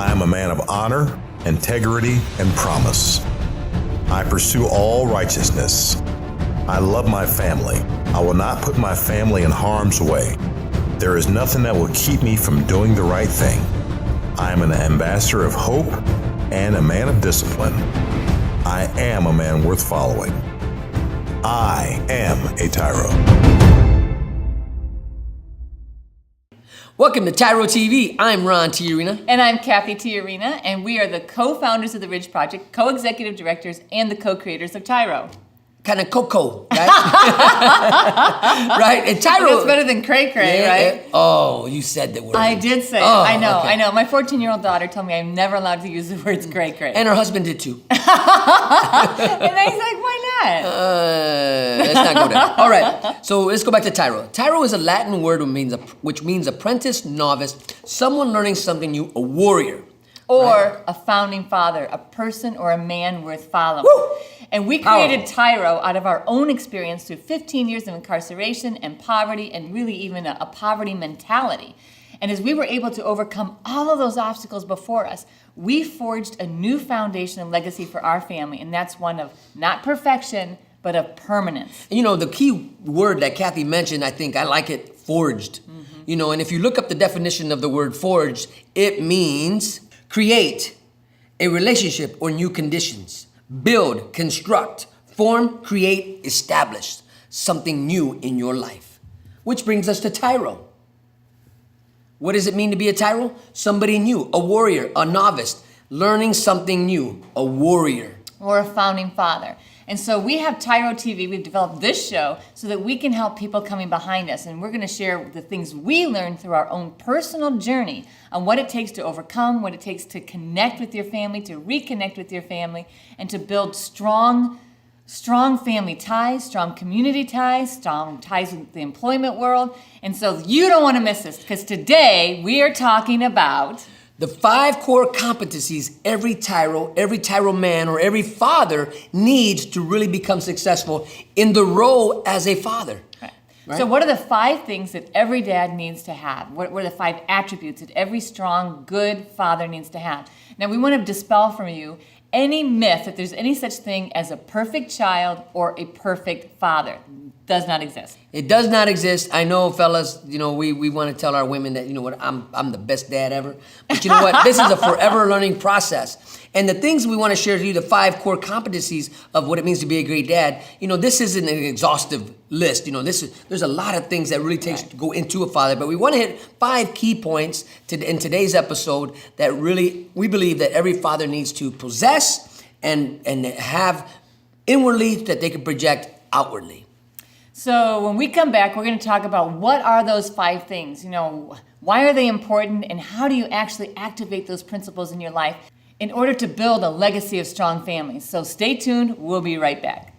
I am a man of honor, integrity, and promise. I pursue all righteousness. I love my family. I will not put my family in harm's way. There is nothing that will keep me from doing the right thing. I am an ambassador of hope and a man of discipline. I am a man worth following. I am a TYRO. Welcome to TYRO TV. I'm Ron TYRO. And I'm Cathy TYRO, and we are the co-founders of the Ridge Project, co-executive directors, and the co-creators of TYRO. Kind of cocoa, right? Right? And TYRO. That's better than cray-cray, right? Oh, you said the word. I did say it. I know. My 14-year-old daughter told me I'm never allowed to use the words cray-cray. And her husband did too. And I was like, why not? Let's not go there. All right, so let's go back to TYRO. TYRO is a Latin word which means apprentice, novice, someone learning something new, a warrior. Or a founding father, a person or a man worth following. Woo! And we created TYRO out of our own experience through 15 years of incarceration and poverty, and really even a poverty mentality. And as we were able to overcome all of those obstacles before us, we forged a new foundation and legacy for our family, and that's one of not perfection, but of permanence. And you know, the key word that Cathy mentioned, I think I like it, forged. Mm-hmm. You know, and if you look up the definition of the word forged, it means create a relationship or new conditions. Build, construct, form, create, establish something new in your life. Which brings us to TYRO. What does it mean to be a TYRO? Somebody new, a warrior, a novice, learning something new, a warrior. Or a founding father. And so we have TYRO TV. We've developed this show so that we can help people coming behind us. And we're going to share the things we learned through our own personal journey on what it takes to overcome, what it takes to connect with your family, to reconnect with your family, and to build strong family ties, strong community ties, strong ties with the employment world. And so you don't want to miss this, because today we are talking about the 5 core competencies every TYRO man, or every father needs to really become successful in the role as a father. Right. So what are the 5 things that every dad needs to have? What are the 5 attributes that every strong, good father needs to have? Now, we want to dispel from you any myth that there's any such thing as a perfect child or a perfect father. Does not exist. It does not exist. I know, fellas, you know, we want to tell our women that, you know what, I'm the best dad ever. But you know what? This is a forever learning process. And the things we want to share with you, the 5 core competencies of what it means to be a great dad, you know, this isn't an exhaustive list. You know, there's a lot of things that really takes to go into a father. But we want to hit 5 key points in today's episode that really, we believe that every father needs to possess and have inwardly that they can project outwardly. So when we come back, we're going to talk about what are those 5 things. You know, why are they important, and how do you actually activate those principles in your life in order to build a legacy of strong families. So stay tuned. We'll be right back.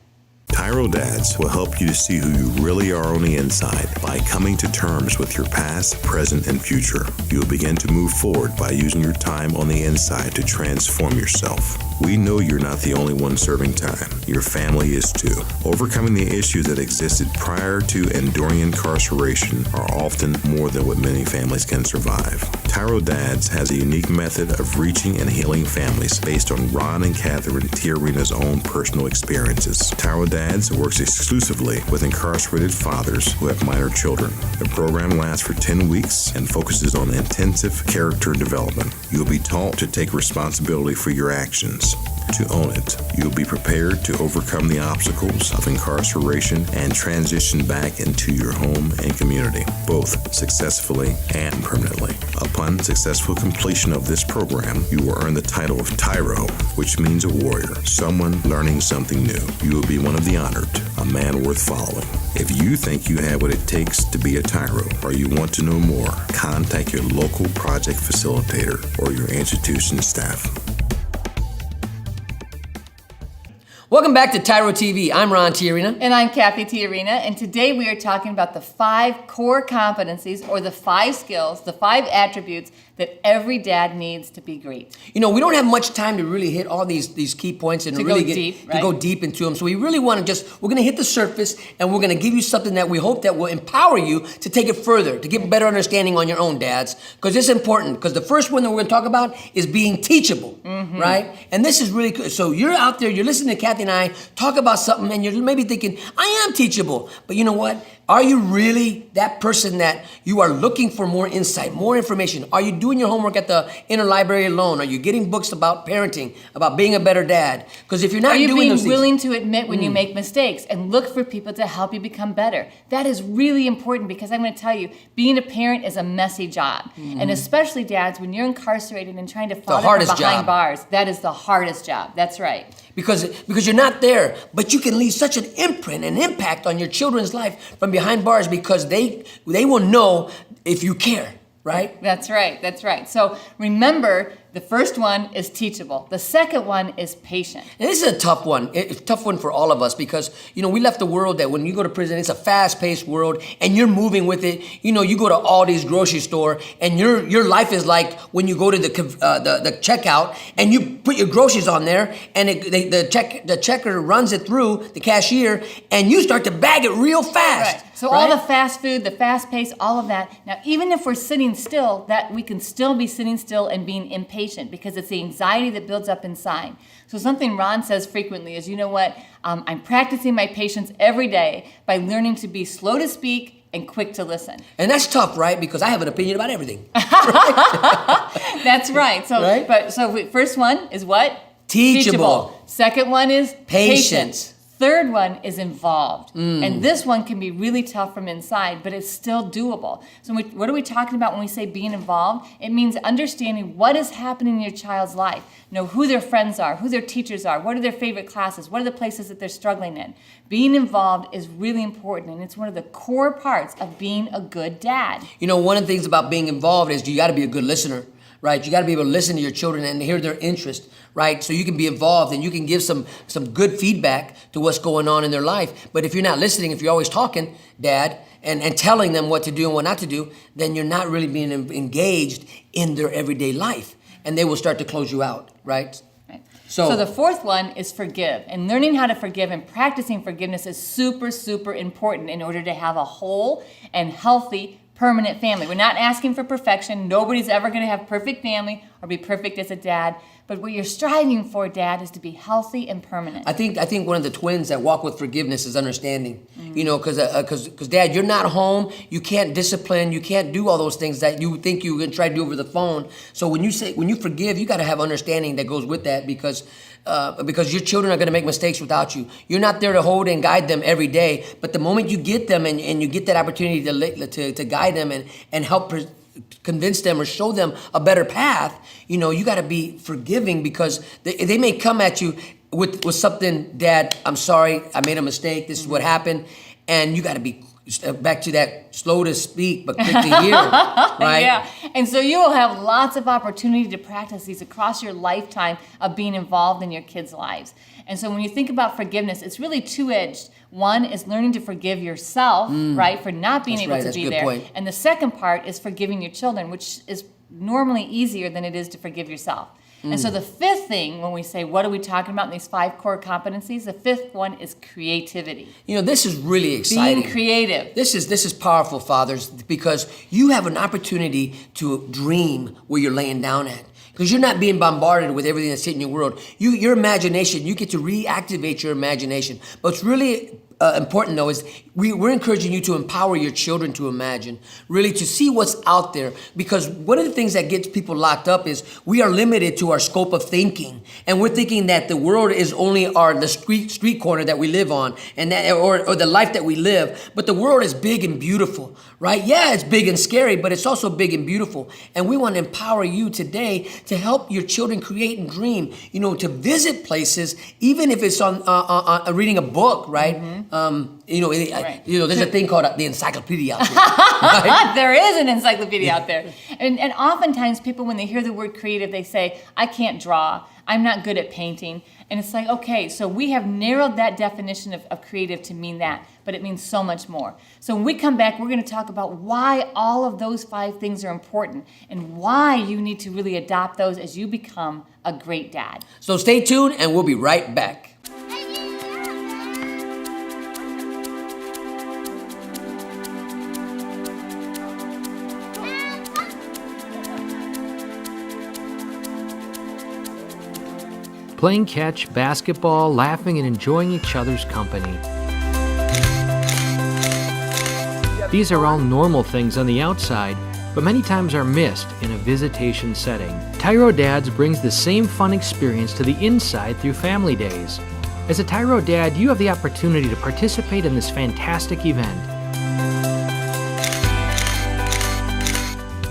TYRO Dads will help you to see who you really are on the inside by coming to terms with your past, present, and future. You will begin to move forward by using your time on the inside to transform yourself. We know you're not the only one serving time. Your family is too. Overcoming the issues that existed prior to and during incarceration are often more than what many families can survive. TYRO Dads has a unique method of reaching and healing families based on Ron and Catherine TYRO's own personal experiences. TYRO Dads works exclusively with incarcerated fathers who have minor children. The program lasts for 10 weeks and focuses on intensive character development. You'll be taught to take responsibility for your actions, to own it. You'll be prepared to overcome the obstacles of incarceration and transition back into your home and community, both successfully and permanently. Upon successful completion of this program, you will earn the title of TYRO, which means a warrior, someone learning something new. You will be one of the honored, a man worth following. If you think you have what it takes to be a TYRO, or you want to know more, contact your local project facilitator or your institution staff. Welcome back to TYRO TV. I'm Ron TYRO. And I'm Cathy TYRO, and today we are talking about the 5 core competencies or the 5 skills, the 5 attributes that every dad needs to be great. You know, we don't have much time to really hit all these key points and To really go deep, to right? go deep into them. So we really want to we're going to hit the surface and we're going to give you something that we hope that will empower you to take it further, to get better understanding on your own, dads, because it's important. Because the first one that we're going to talk about is being teachable, right? And this is really good. So you're out there, you're listening to Cathy and I talk about something and you're maybe thinking, I am teachable. But you know what? Are you really that person that you are looking for more insight, more information? Are you doing your homework at the interlibrary alone? Are you getting books about parenting, about being a better dad? Because if you're not Are you doing being those things, willing to admit when you make mistakes and look for people to help you become better? That is really important because I'm going to tell you, being a parent is a messy job. And especially dads, when you're incarcerated and trying to father from hardest behind job. bars, that is the hardest job. That's right. because you're not there, but you can leave such an imprint, an impact on your children's life from behind bars because they will know if you care, right? That's right. That's right. So remember, the first one is teachable. The second one is patient. And this is a tough one. It's a tough one for all of us because, you know, we left a world that when you go to prison, it's a fast-paced world and you're moving with it. You know, you go to Aldi's grocery store and your life is like when you go to the checkout and you put your groceries on there and the checker runs it through, the cashier, and you start to bag it real fast. Right. So right? all the fast food, the fast pace, all of that. Now, even if we're sitting still, that we can still be sitting still and being impatient because it's the anxiety that builds up inside. So something Ron says frequently is, you know what, I'm practicing my patience every day by learning to be slow to speak and quick to listen. And that's tough, right? Because I have an opinion about everything. That's right. So, Right? First one is what? Teachable. Second one is Patience. Third one is involved. And this one can be really tough from inside, but it's still doable. So what are we talking about when we say being involved? It means understanding what is happening in your child's life. Know who their friends are, who their teachers are, what are their favorite classes, what are the places that they're struggling in. Being involved is really important, and it's one of the core parts of being a good dad. You know, one of the things about being involved is you got to be a good listener. Right, you got to be able to listen to your children and hear their interest, right? So you can be involved and you can give some good feedback to what's going on in their life. But if you're not listening, if you're always talking, Dad, and telling them what to do and what not to do, then you're not really being engaged in their everyday life, and they will start to close you out, right? Right. So the fourth one is forgive. And learning how to forgive and practicing forgiveness is super, super important in order to have a whole and healthy permanent family. We're not asking for perfection. Nobody's ever going to have perfect family or be perfect as a dad. But what you're striving for, Dad, is to be healthy and permanent. I think one of the twins that walk with forgiveness is understanding. You know, because Dad, you're not home. You can't discipline. You can't do all those things that you think you can try to do over the phone. So when you forgive, you got to have understanding that goes with that because your children are going to make mistakes without you. You're not there to hold and guide them every day. But the moment you get them and you get that opportunity to guide them and help convince them or show them a better path, you know, you got to be forgiving because they may come at you with something, Dad, I'm sorry, I made a mistake, this is what happened, and you got to be back to that slow to speak but quick to hear, right? Yeah, and so you will have lots of opportunity to practice these across your lifetime of being involved in your kids' lives. And so when you think about forgiveness, it's really two-edged. One is learning to forgive yourself, right, for not being able to be there. Point. And the second part is forgiving your children, which is normally easier than it is to forgive yourself. And so the fifth thing, when we say, what are we talking about in these 5 core competencies? The fifth one is creativity. You know, this is really exciting. Being creative. This is powerful, fathers, because you have an opportunity to dream where you're laying down at. Because you're not being bombarded with everything that's hitting your world. Your imagination, you get to reactivate your imagination. But what's really important, though, is we're encouraging you to empower your children to imagine, really to see what's out there. Because one of the things that gets people locked up is we are limited to our scope of thinking. And we're thinking that the world is only the street corner that we live on, and that or the life that we live. But the world is big and beautiful, right? Yeah, it's big and scary, but it's also big and beautiful. And we want to empower you today to help your children create and dream, you know, to visit places, even if it's on reading a book, right? There's a thing called the encyclopedia out there. Right? There is an encyclopedia out there. And oftentimes people, when they hear the word creative, they say, I can't draw. I'm not good at painting. And it's like, okay, so we have narrowed that definition of creative to mean that, but it means so much more. So when we come back, we're going to talk about why all of those 5 things are important and why you need to really adopt those as you become a great dad. So stay tuned, and we'll be right back. Playing catch, basketball, laughing, and enjoying each other's company. These are all normal things on the outside, but many times are missed in a visitation setting. TYRO Dads brings the same fun experience to the inside through Family Days. As a TYRO Dad, you have the opportunity to participate in this fantastic event.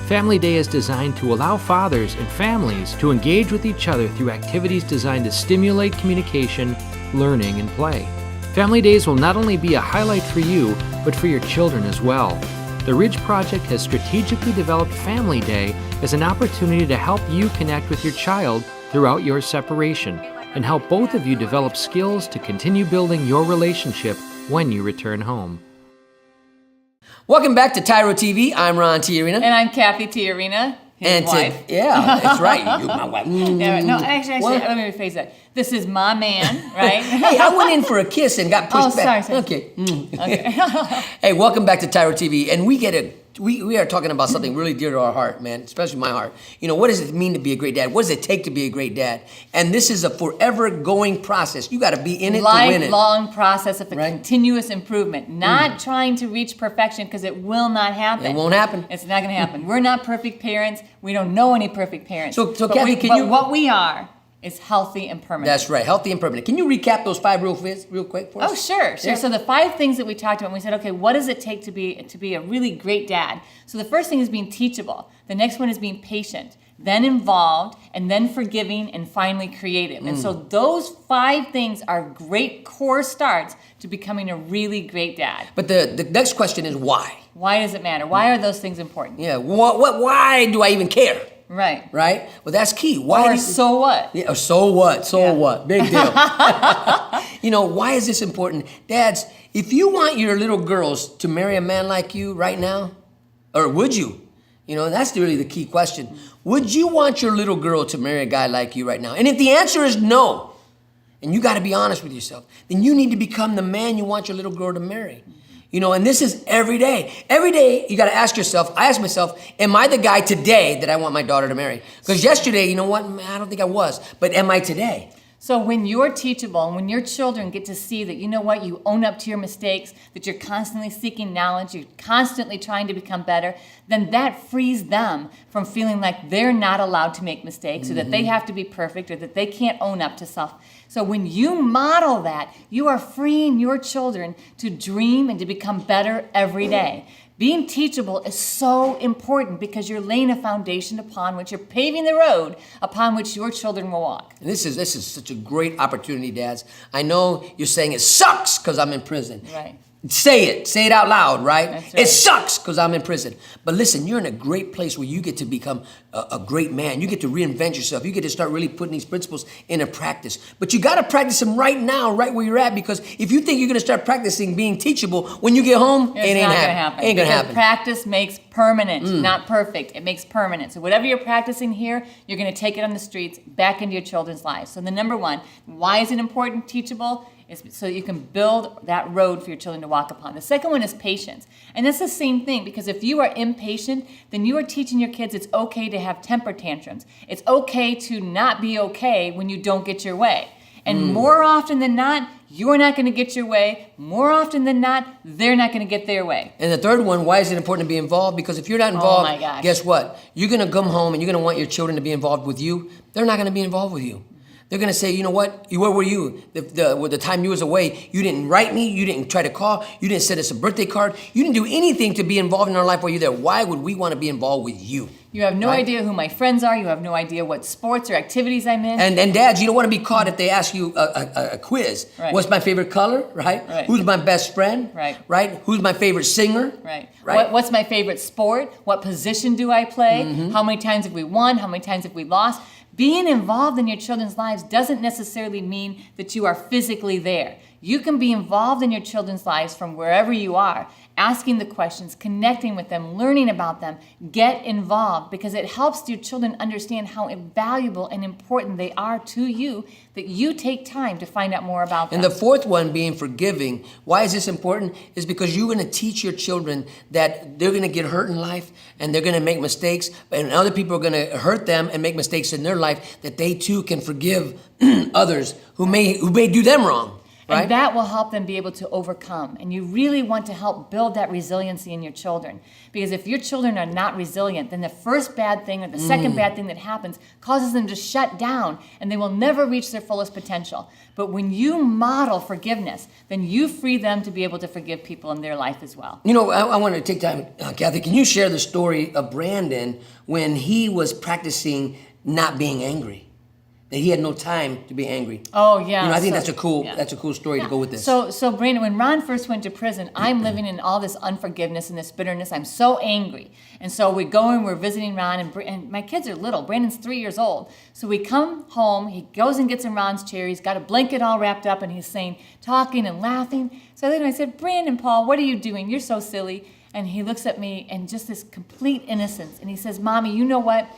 Family Day is designed to allow fathers and families to engage with each other through activities designed to stimulate communication, learning, and play. Family Days will not only be a highlight for you, but for your children as well. The Ridge Project has strategically developed Family Day as an opportunity to help you connect with your child throughout your separation and help both of you develop skills to continue building your relationship when you return home. Welcome back to TYRO TV. I'm Ron Tiarina. And I'm Cathy Tiarina, his wife. Yeah, that's right. You're my wife. Yeah, no, actually, What? let me rephrase that. This is my man, right? Hey, I went in for a kiss and got pushed back. Sorry. Okay. Okay. Hey, welcome back to TYRO TV, and we are talking about something really dear to our heart, man, especially my heart. You know, what does it mean to be a great dad? What does it take to be a great dad? And this is a forever going process. You got to be in it to win it. Lifelong process of Right. continuous improvement, not trying to reach perfection, because it will not happen. It won't happen. It's not going to happen. We're not perfect parents. We don't know any perfect parents. So Cathy, what we are is healthy and permanent. That's right, healthy and permanent. Can you recap those 5 real quick for us? Oh, sure. Yeah. So the 5 things that we talked about, and we said, okay, what does it take to be a really great dad? So the first thing is being teachable. The next one is being patient, then involved, and then forgiving, and finally creative. And so those 5 things are great core starts to becoming a really great dad. But the next question is why? Why does it matter? Why are those things important? Yeah, why do I even care? Right. Right? Well, that's key. Why? Or so what? Yeah, or so what? So Yeah. what? Big deal. You know, why is this important? Dads, if you want your little girls to marry a man like you right now, or would you? You know, that's really the key question. Would you want your little girl to marry a guy like you right now? And if the answer is no, and you got to be honest with yourself, then you need to become the man you want your little girl to marry. You know, and this is every day. Every day, you got to ask yourself, I ask myself, am I the guy today that I want my daughter to marry? Because yesterday, you know what? I don't think I was. But am I today? So when you're teachable and when your children get to see that, you know what, you own up to your mistakes, that you're constantly seeking knowledge, you're constantly trying to become better, then that frees them from feeling like they're not allowed to make mistakes or that they have to be perfect or that they can't own up to self. So when you model that, you are freeing your children to dream and to become better every day. Being teachable is so important because you're laying a foundation upon which you're paving the road upon which your children will walk. And this is such a great opportunity, dads. I know you're saying it sucks because I'm in prison. Right. Say it out loud, right? That's right. It sucks because I'm in prison. But listen, you're in a great place where you get to become a great man. You get to reinvent yourself. You get to start really putting these principles into practice. But you got to practice them right now, right where you're at, because if you think you're going to start practicing being teachable when you get home, it ain't not gonna gonna happen. Ain't gonna Because happen. practice makes permanent, not perfect. It makes permanent. So whatever you're practicing here, you're going to take it on the streets back into your children's lives. So the number one, why is it important, teachable? Is so that you can build that road for your children to walk upon. The second one is patience. And that's the same thing, because if you are impatient, then you are teaching your kids it's okay to have temper tantrums. It's okay to not be okay when you don't get your way. And more often than not, you're not going to get your way. More often than not, they're not going to get their way. And the third one, why is it important to be involved? Because if you're not involved, my gosh. guess what? You're going to come home and you're going to want your children to be involved with you. They're not going to be involved with you. They're going to say, you know what? Where were you? The time you was away, you didn't write me. You didn't try to call. You didn't send us a birthday card. You didn't do anything to be involved in our life while you're there. Why would we want to be involved with you? You have no Right. idea who my friends are. You have no idea what sports or activities I'm in. And dads, you don't want to be caught if they ask you a quiz. Right. What's my favorite color? Right. Right. Who's my best friend? Right. Right. Who's my favorite singer? Right. Right. What's my favorite sport? What position do I play? Mm-hmm. How many times have we won? How many times have we lost? Being involved in your children's lives doesn't necessarily mean that you are physically there. You can be involved in your children's lives from wherever you are, asking the questions, connecting with them, learning about them. Get involved because it helps your children understand how valuable and important they are to you, that you take time to find out more about them. And the fourth one being forgiving. Why is this important? Is because you're going to teach your children that they're going to get hurt in life and they're going to make mistakes, and other people are going to hurt them and make mistakes in their life, that they too can forgive others who may do them wrong. Right? And that will help them be able to overcome. And you really want to help build that resiliency in your children. Because if your children are not resilient, then the first bad thing or the second bad thing that happens causes them to shut down and they will never reach their fullest potential. But when you model forgiveness, then you free them to be able to forgive people in their life as well. You know, I want to take time, Cathy, can you share the story of Brandon when he was practicing not being angry? That he had no time to be angry. Oh yeah. You know, I think So- that's a cool story to go with this. So Brandon, when Ron first went to prison, I'm living in all this unforgiveness and this bitterness. I'm so angry. And so we go and we're visiting Ron, and my kids are little. Brandon's 3 years old. So we come home, he goes and gets in Ron's chair, he's got a blanket all wrapped up, and he's talking and laughing. So then I said, Brandon, Paul, what are you doing? You're so silly. And he looks at me and just this complete innocence. And he says, Mommy, you know what?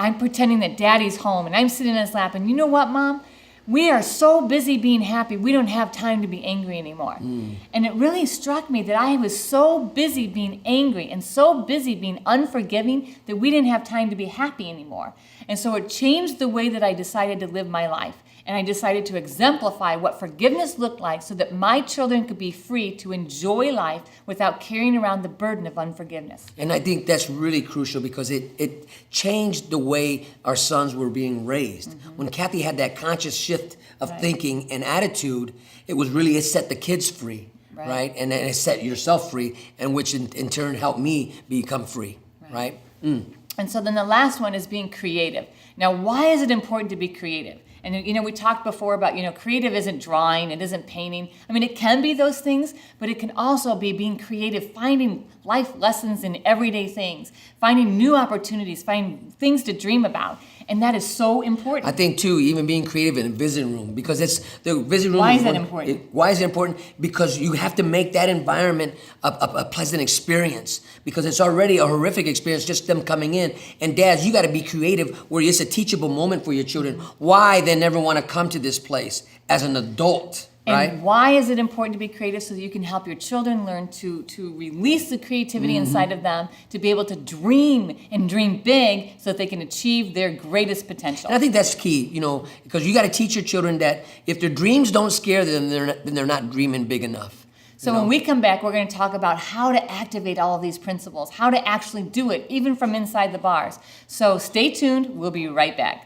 I'm pretending that Daddy's home, and I'm sitting in his lap. And you know what, Mom? We are so busy being happy, we don't have time to be angry anymore. And it really struck me that I was so busy being angry and so busy being unforgiving that we didn't have time to be happy anymore. And so it changed the way that I decided to live my life. And I decided to exemplify what forgiveness looked like so that my children could be free to enjoy life without carrying around the burden of unforgiveness. And I think that's really crucial because it changed the way our sons were being raised. When Cathy had that conscious shift of thinking and attitude, it set the kids free, right? And then it set yourself free, and which in turn helped me become free, right? And so then the last one is being creative. Now, why is it important to be creative? And, you know, we talked before about, you know, creative isn't drawing, it isn't painting. I mean, it can be those things, but it can also be being creative, finding life lessons in everyday things, finding new opportunities, finding things to dream about. And that is so important. I think too, even being creative in a visiting room, because it's the visiting room. Why is that important? Why is it important? Because you have to make that environment a pleasant experience, because it's already a horrific experience just them coming in. And dads, you got to be creative where it's a teachable moment for your children. Why they never want to come to this place as an adult. Right? And why is it important to be creative? So that you can help your children learn to release the creativity inside of them, to be able to dream and dream big so that they can achieve their greatest potential. And I think that's key, you know, because you got to teach your children that if their dreams don't scare them, then they're not dreaming big enough. So when we come back, we're going to talk about how to activate all of these principles, how to actually do it, even from inside the bars. So stay tuned. We'll be right back.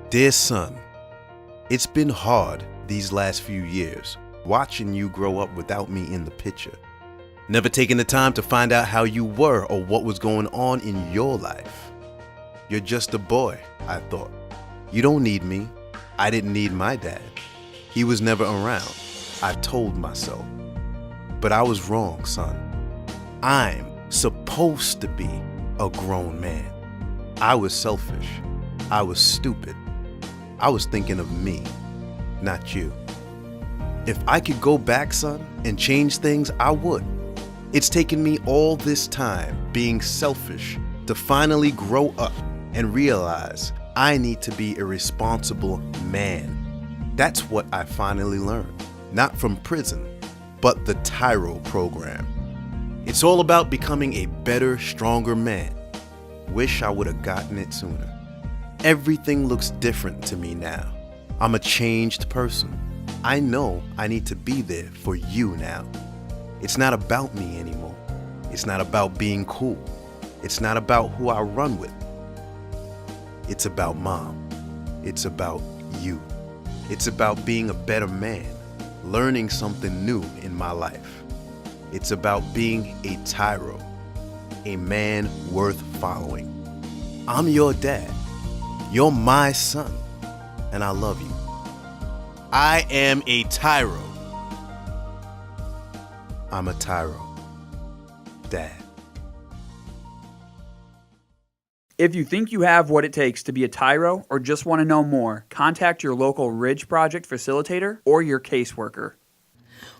Dear son, it's been hard these last few years, watching you grow up without me in the picture. Never taking the time to find out how you were or what was going on in your life. You're just a boy, I thought. You don't need me. I didn't need my dad. He was never around, I told myself. But I was wrong, son. I'm supposed to be a grown man. I was selfish. I was stupid. I was thinking of me, not you. If I could go back, son, and change things, I would. It's taken me all this time being selfish to finally grow up and realize I need to be a responsible man. That's what I finally learned, not from prison, but the TYRO program. It's all about becoming a better, stronger man. Wish I would have gotten it sooner. Everything looks different to me now. I'm a changed person. I know I need to be there for you now. It's not about me anymore. It's not about being cool. It's not about who I run with. It's about Mom. It's about you. It's about being a better man, learning something new in my life. It's about being a TYRO, a man worth following. I'm your dad. You're my son, and I love you. I am a TYRO. I'm a TYRO. Dad. If you think you have what it takes to be a TYRO or just want to know more, contact your local Ridge Project facilitator or your caseworker.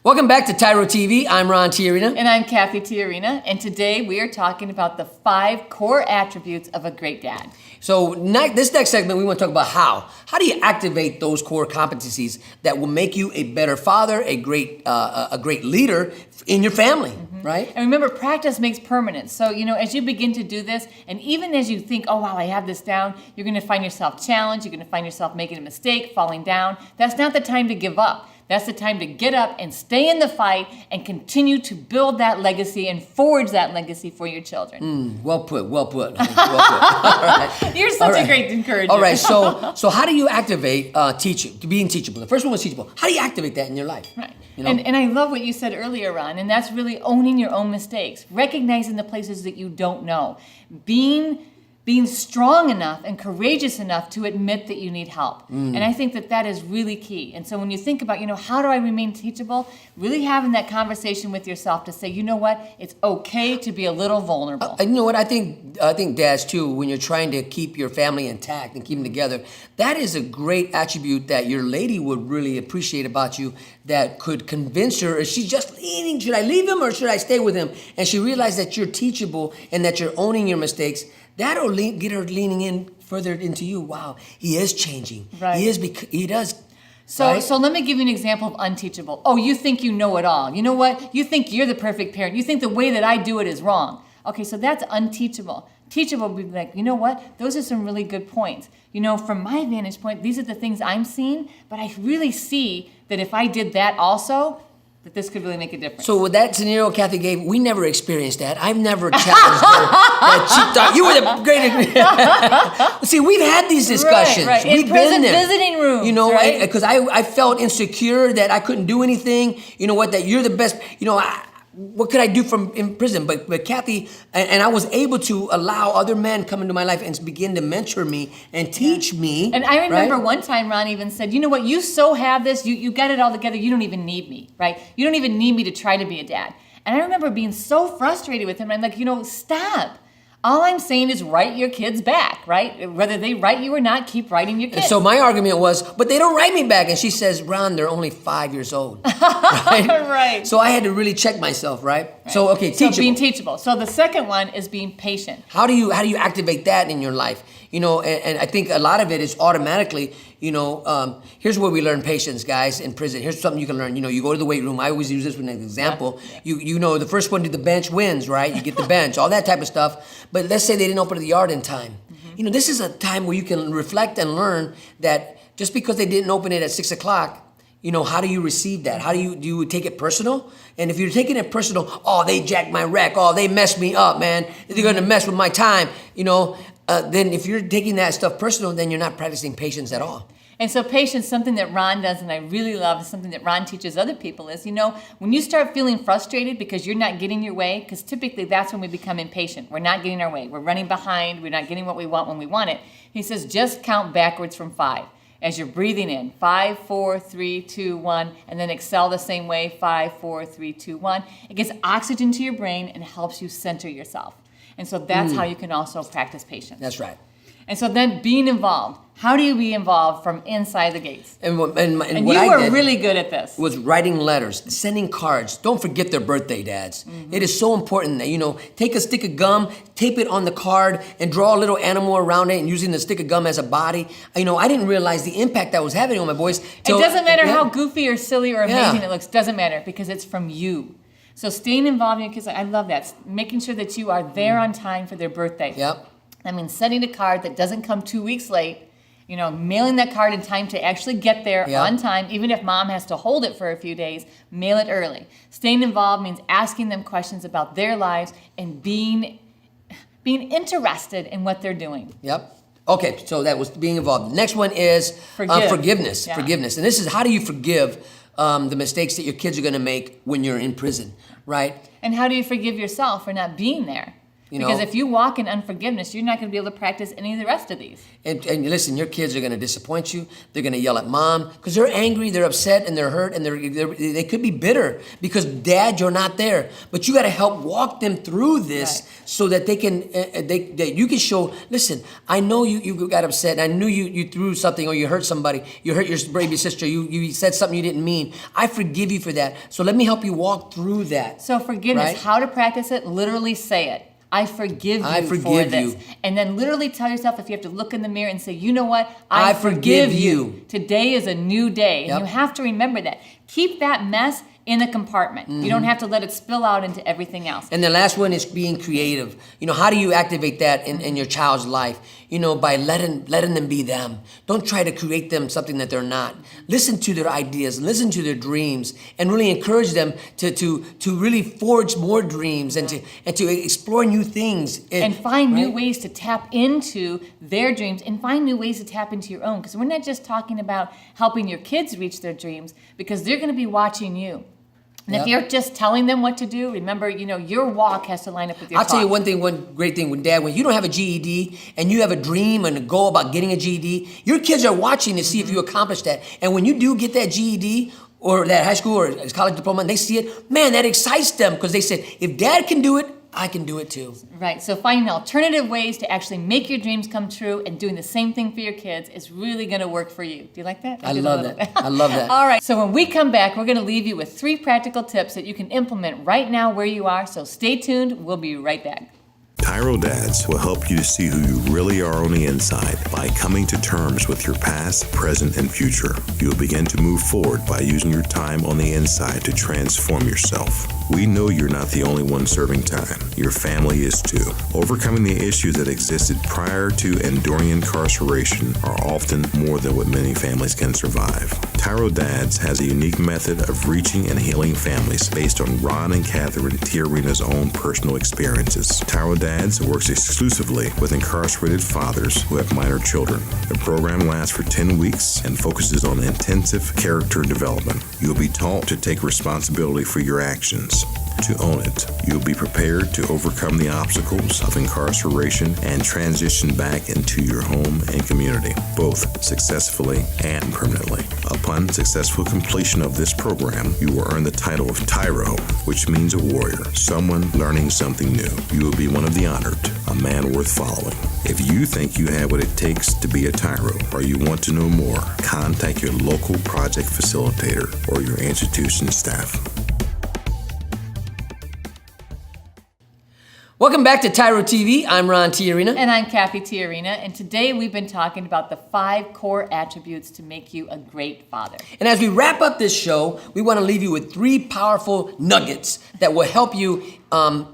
Welcome back to TYRO TV. I'm Ron TYRO. And I'm Cathy TYRO, and today we are talking about the 5 core attributes of a great dad. So this next segment, we want to talk about how. How do you activate those core competencies that will make you a better father, a great leader in your family, right? And remember, practice makes permanent. So, as you begin to do this, and even as you think, oh, wow, I have this down, you're going to find yourself challenged. You're going to find yourself making a mistake, falling down. That's not the time to give up. That's the time to get up and stay in the fight and continue to build that legacy and forge that legacy for your children. Well put. Well put. All right. You're such a great encourager. All right. So how do you activate being teachable? The first one was teachable. How do you activate that in your life? Right. And I love what you said earlier, Ron, and that's really owning your own mistakes, recognizing the places that you don't know, being strong enough and courageous enough to admit that you need help. And I think that is really key. And so when you think about, how do I remain teachable? Really having that conversation with yourself to say, you know what, it's okay to be a little vulnerable. You know what, I think dads too, when you're trying to keep your family intact and keep them together, that is a great attribute that your lady would really appreciate about you, that could convince her, is she just leaning, should I leave him or should I stay with him? And she realized that you're teachable and that you're owning your mistakes. That'll get her leaning in further into you. Wow, he is changing. Right. He does. So, right? So let me give you an example of unteachable. Oh, you think you know it all. You know what? You think you're the perfect parent. You think the way that I do it is wrong. Okay, so that's unteachable. Teachable would be like, you know what? Those are some really good points. From my vantage point, these are the things I'm seeing, but I really see that if I did that also, that this could really make a difference. So with that scenario Cathy gave, we never experienced that. I've never challenged her that she thought you were the greatest. See, we've had these discussions. Right. We've In prison been there. visiting rooms, right? Because I felt insecure that I couldn't do anything. You know what? That you're the best. What could I do from in prison? But Cathy, and I was able to allow other men come into my life and begin to mentor me and teach me. And I remember one time Ron even said, you know what, you so have this, you got it all together, you don't even need me, right? You don't even need me to try to be a dad. And I remember being so frustrated with him. I'm like, stop. All I'm saying is write your kids back, right? Whether they write you or not, keep writing your kids. And so my argument was, but they don't write me back. And she says, Ron, they're only 5 years old. Right? Right. So I had to really check myself, right? So, okay, teachable. So being teachable. So the second one is being patient. How do you activate that in your life? And I think a lot of it is automatically, here's where we learn patience, guys, in prison. Here's something you can learn. You go to the weight room. I always use this as an example. Yeah. The first one to the bench wins, right? You get the bench, all that type of stuff. But let's say they didn't open the yard in time. This is a time where you can reflect and learn that just because they didn't open it at 6 o'clock, how do you receive that? How do you take it personal? And if you're taking it personal, oh, they jacked my rack. Oh, they messed me up, man. They're going to mess with my time, then if you're taking that stuff personal, then you're not practicing patience at all. And so patience, something that Ron does and I really love, is something that Ron teaches other people is, when you start feeling frustrated because you're not getting your way, because typically that's when we become impatient. We're not getting our way. We're running behind. We're not getting what we want when we want it. He says, just count backwards from 5. As you're breathing in, 5, 4, 3, 2, 1, and then exhale the same way, 5, 4, 3, 2, 1. It gets oxygen to your brain and helps you center yourself. And so that's how you can also practice patience. That's right. And so then being involved. How do you be involved from inside the gates? And what you were really good at this. Was writing letters, sending cards. Don't forget their birthday, dads. It is so important that, take a stick of gum, tape it on the card, and draw a little animal around it and using the stick of gum as a body. I didn't realize the impact that was having on my boys. It doesn't matter how goofy or silly or amazing it looks. Doesn't matter because it's from you. So staying involved in your kids, I love that. Making sure that you are there on time for their birthday. Yep. Sending a card that doesn't come 2 weeks late. Mailing that card in time to actually get there on time, even if mom has to hold it for a few days, mail it early. Staying involved means asking them questions about their lives and being interested in what they're doing. Yep. Okay, so that was being involved. The next one is forgiveness. Yeah. Forgiveness. And this is how do you forgive the mistakes that your kids are going to make when you're in prison, right? And how do you forgive yourself for not being there? Because if you walk in unforgiveness, you're not going to be able to practice any of the rest of these. And listen, your kids are going to disappoint you. They're going to yell at mom because they're angry, they're upset, and they're hurt, and they could be bitter because dad, you're not there. But you got to help walk them through this so that they can, that you can show. Listen, I know you got upset, and I knew you threw something or you hurt somebody. You hurt your baby sister. You said something you didn't mean. I forgive you for that. So let me help you walk through that. So forgiveness, right? how to practice it? Literally say it. I forgive you for this. And then literally tell yourself, if you have to look in the mirror and say, you know what? I forgive you. Today is a new day. And you have to remember that. Keep that mess in a compartment. You don't have to let it spill out into everything else. And the last one is being creative. How do you activate that in your child's life? By letting them be them. Don't try to create them something that they're not. Listen to their ideas, listen to their dreams, and really encourage them to really forge more dreams and to explore new things. And find new ways to tap into their dreams and find new ways to tap into your own. Because we're not just talking about helping your kids reach their dreams, because they're going to be watching you. And if you're just telling them what to do, remember, your walk has to line up with your talk. I'll tell you one great thing when you don't have a GED and you have a dream and a goal about getting a GED, your kids are watching to see if you accomplish that. And when you do get that GED or that high school or college diploma and they see it, man, that excites them because they said, if dad can do it, I can do it too. Right, so finding alternative ways to actually make your dreams come true and doing the same thing for your kids is really going to work for you. Do you like that? I love that. I love that. All right, so when we come back, we're going to leave you with 3 practical tips that you can implement right now where you are. So stay tuned. We'll be right back. TYRO Dads will help you to see who you really are on the inside by coming to terms with your past, present, and future. You will begin to move forward by using your time on the inside to transform yourself. We know you're not the only one serving time. Your family is too. Overcoming the issues that existed prior to and during incarceration are often more than what many families can survive. TYRO Dads has a unique method of reaching and healing families based on Ron and Catherine TYRO's own personal experiences. TYRO Dads works exclusively with incarcerated fathers who have minor children. The program lasts for 10 weeks and focuses on intensive character development. You'll be taught to take responsibility for your actions, to own it. You'll be prepared to overcome the obstacles of incarceration and transition back into your home and community, both successfully and permanently. Upon successful completion of this program, you will earn the title of TYRO, which means a warrior, someone learning something new. You will be one of the honored, a man worth following. If you think you have what it takes to be a TYRO or you want to know more, contact your local project facilitator or your institution staff. Welcome back to TYRO TV. I'm Ron TYRO. And I'm Cathy TYRO. And today we've been talking about the 5 core attributes to make you a great father. And as we wrap up this show, we want to leave you with 3 powerful nuggets that will help you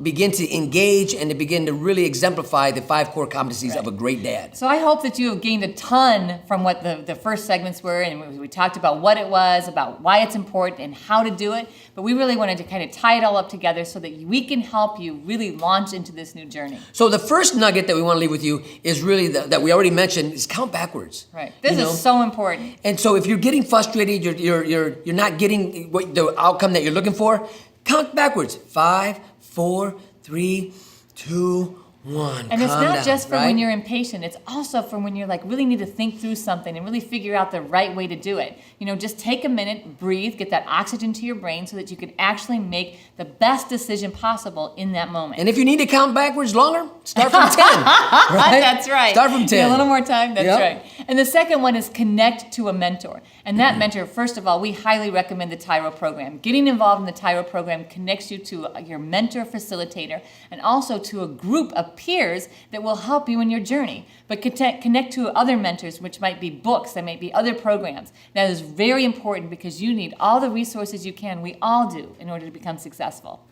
begin to engage and to begin to really exemplify the 5 core competencies of a great dad. So I hope that you have gained a ton from what the first segments were, and we talked about what it was, about why it's important, and how to do it. But we really wanted to kind of tie it all up together so that we can help you really launch into this new journey. So the first nugget that we want to leave with you is really that we already mentioned is count backwards. Right. This is so important. And so if you're getting frustrated, you're not getting the outcome that you're looking for, count backwards. 5, 4, 3, 2, 1. And it's not just for when you're impatient. It's also for when you're really need to think through something and really figure out the right way to do it. Just take a minute, breathe, get that oxygen to your brain so that you can actually make the best decision possible in that moment. And if you need to count backwards longer, start from 10. Right? That's right. Start from 10. A little more time. That's right. And the second one is connect to a mentor. And that mentor, first of all, we highly recommend the TYRO program. Getting involved in the TYRO program connects you to your mentor facilitator and also to a group of peers that will help you in your journey. But connect to other mentors, which might be books, that might be other programs. That is very important because you need all the resources you can, we all do, in order to become successful.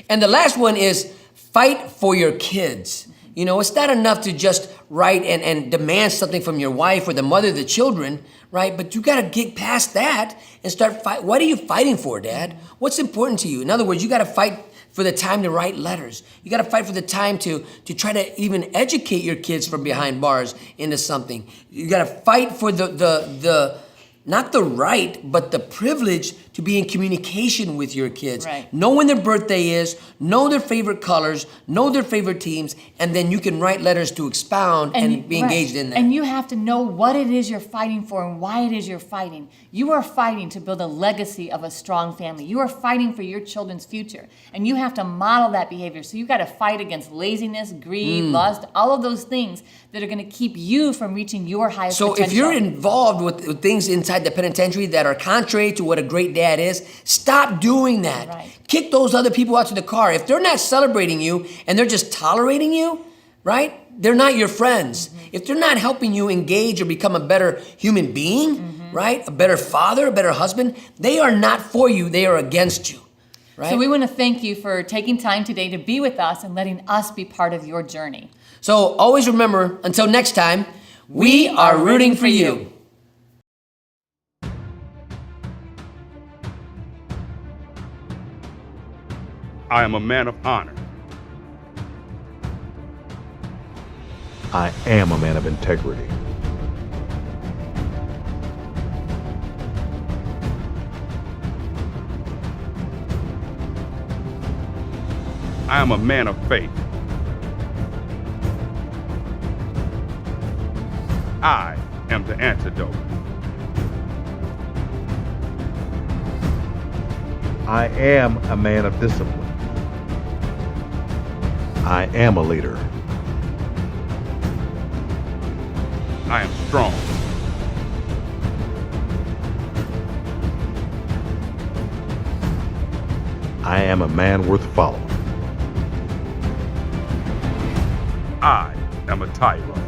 And the last one is fight for your kids. It's not enough to just write and demand something from your wife or the mother of the children, right? But you got to get past that and start fight. What are you fighting for, Dad? What's important to you? In other words, you got to fight for the time to write letters. You got to fight for the time to try to even educate your kids from behind bars into something. You got to fight for the not the right, but the privilege to be in communication with your kids. Right. Know when their birthday is, know their favorite colors, know their favorite teams, and then you can write letters to expound and be engaged in that. And you have to know what it is you're fighting for and why it is you're fighting. You are fighting to build a legacy of a strong family. You are fighting for your children's future. And you have to model that behavior. So you've got to fight against laziness, greed, lust, all of those things that are going to keep you from reaching your highest potential. So if you're involved with things inside the penitentiary that are contrary to what a great dad is, stop doing that. Right. Kick those other people out to the car. If they're not celebrating you and they're just tolerating you, right? They're not your friends. If they're not helping you engage or become a better human being, right? A better father, a better husband, they are not for you, they are against you. Right? So we want to thank you for taking time today to be with us and letting us be part of your journey. So always remember, until next time, we are rooting for you. I am a man of honor. I am a man of integrity. I am a man of faith. I am the antidote. I am a man of discipline. I am a leader. I am strong. I am a man worth following. I am a TYRO.